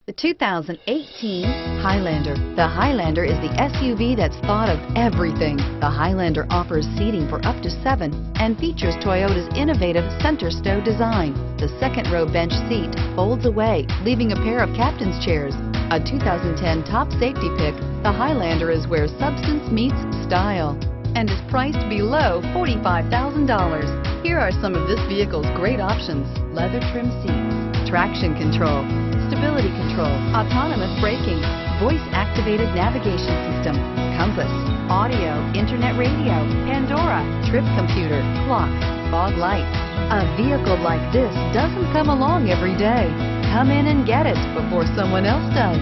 The 2018 Highlander. The Highlander is the SUV that's thought of everything. The Highlander offers seating for up to 7 and features Toyota's innovative center stow design. The second row bench seat folds away, leaving a pair of captain's chairs. A 2010 top safety pick, the Highlander is where substance meets style and is priced below $45,000. Here are some of this vehicle's great options: leather trim seats, traction control, stability control, autonomous braking, voice-activated navigation system, compass, audio, internet radio, Pandora, trip computer, clock, fog lights. A vehicle like this doesn't come along every day. Come in and get it before someone else does.